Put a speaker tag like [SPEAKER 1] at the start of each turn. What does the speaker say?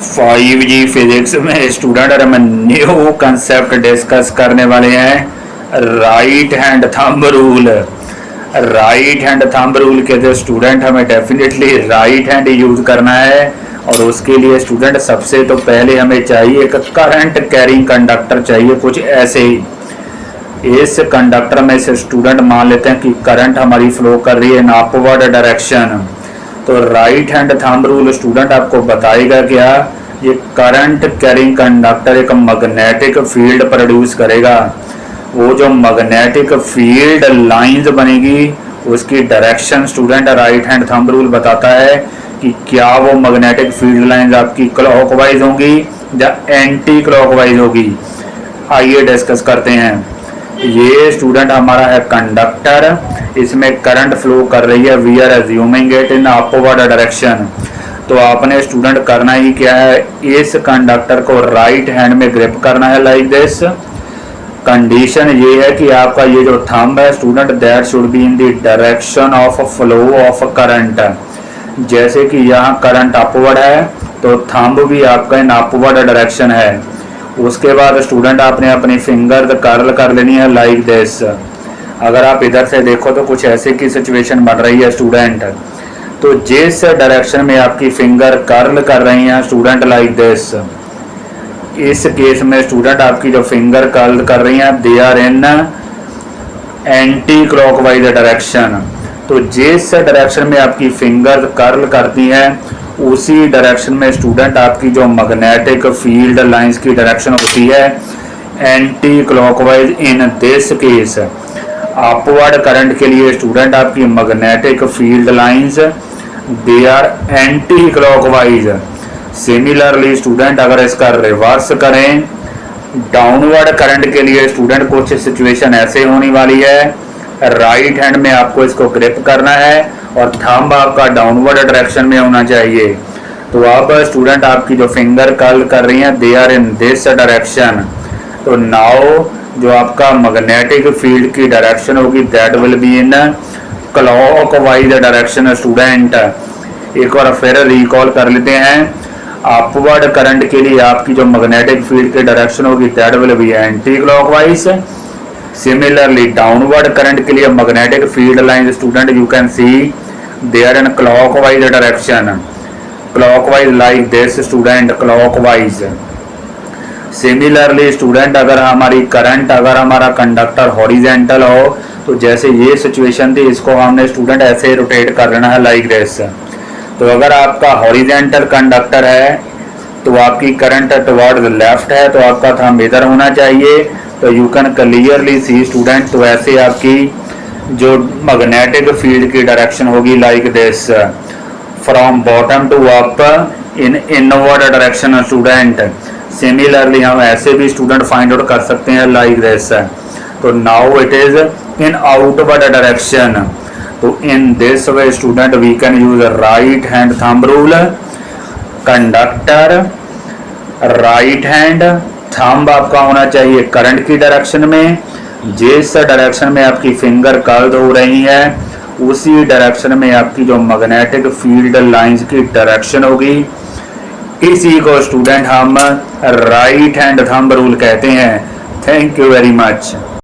[SPEAKER 1] 5G physics में student और हम न्यू कंसेप्ट डिस्कस करने वाले हैं right hand thumb rule. Right hand thumb rule के जो स्टूडेंट हमें डेफिनेटली राइट हैंड यूज करना है और उसके लिए स्टूडेंट सबसे तो पहले हमें चाहिए एक करंट कैरिंग कंडक्टर चाहिए कुछ ऐसे ही। इस कंडक्टर में से स्टूडेंट मान लेते हैं कि करंट हमारी फ्लो कर रही है इन अपवर्ड डायरेक्शन। तो right hand thumb rule student आपको बताएगा क्या, ये करंट कैरिंग कंडक्टर एक मैग्नेटिक फील्ड प्रोड्यूस करेगा। वो जो मैग्नेटिक फील्ड लाइंस बनेगी उसकी direction student right hand thumb rule बताता है कि क्या वो मैग्नेटिक फील्ड लाइंस आपकी क्लॉकवाइज होंगी या एंटी क्लॉकवाइज होगी। आइए डिस्कस करते हैं। ये स्टूडेंट हमारा है कंडक्टर, इसमें करंट फ्लो कर रही है, we are assuming it in upward direction. तो आपने स्टूडेंट करना ही क्या है, इस कंडक्टर को राइट हैंड में ग्रिप करना है लाइक दिस। कंडीशन ये है कि आपका ये जो थंब है student that should be in the direction of flow of current. जैसे कि यहाँ करंट अपवर्ड है तो थंब भी आपका इन अपवर्ड डायरेक्शन है। उसके बाद स्टूडेंट आपने अपनी फिंगर कर्ल कर लेनी है लाइक दिस। अगर आप इधर से देखो तो कुछ ऐसे की सिचुएशन बन रही है स्टूडेंट। तो जिस डायरेक्शन में आपकी फिंगर कर्ल कर रही हैं स्टूडेंट लाइक दिस, इस केस में स्टूडेंट आपकी जो फिंगर कर्ल कर रही हैं they are in anti clockwise direction. तो जिस डायरेक्शन में आपकी फिंगर कर्ल करती हैं उसी डायरेक्शन में स्टूडेंट आपकी जो मैग्नेटिक फील्ड लाइंस की डायरेक्शन होती है anti clockwise. In this case upward current के लिए स्टूडेंट आपकी magnetic field lines they are anti clockwise. Similarly student अगर इसका रिवर्स करें डाउनवर्ड करंट के लिए स्टूडेंट कुछ सिचुएशन ऐसे होने वाली है। राइट हैंड में आपको इसको ग्रिप करना है और थंब आपका डाउनवर्ड डायरेक्शन में होना चाहिए। तो अब स्टूडेंट आपकी जो फिंगर कर्ल कर रही हैं they are in this direction. तो नाउ जो आपका मैग्नेटिक फील्ड की डायरेक्शन होगी that will be in clockwise direction. Student एक बार फिर रिकॉल कर लेते हैं, अपवर्ड करंट के लिए आपकी जो मैग्नेटिक फील्ड की डायरेक्शन होगी that will be anti clockwise. Similarly downward current के लिए magnetic field line student you can see they are in clockwise direction, clockwise like this student, clockwise. Similarly student अगर हमारी करंट अगर हमारा conductor horizontal हो तो जैसे ये सिचुएशन थी इसको हमने स्टूडेंट ऐसे रोटेट कर लेना है लाइक दिस। तो अगर आपका हॉरिजेंटल कंडक्टर है तो आपकी करंट टुवर्ड्स लेफ्ट है तो आपका थंब इधर होना चाहिए। तो you can clearly see student तो ऐसे आपकी जो मैग्नेटिक फील्ड की डायरेक्शन होगी like this from bottom to up in inward direction student. Similarly हम ऐसे भी स्टूडेंट फाइंड आउट कर सकते हैं लाइक दिस। तो now it is in outward direction. तो in this way student we can use right hand thumb rule. Conductor right hand thumb आपका होना चाहिए करंट की डायरेक्शन में। जिस डायरेक्शन में आपकी फिंगर कर्ल हो रही है उसी डायरेक्शन में आपकी जो मैग्नेटिक फील्ड लाइंस की डायरेक्शन होगी। इसी को स्टूडेंट हम राइट हैंड थंब रूल कहते हैं। Thank you very much.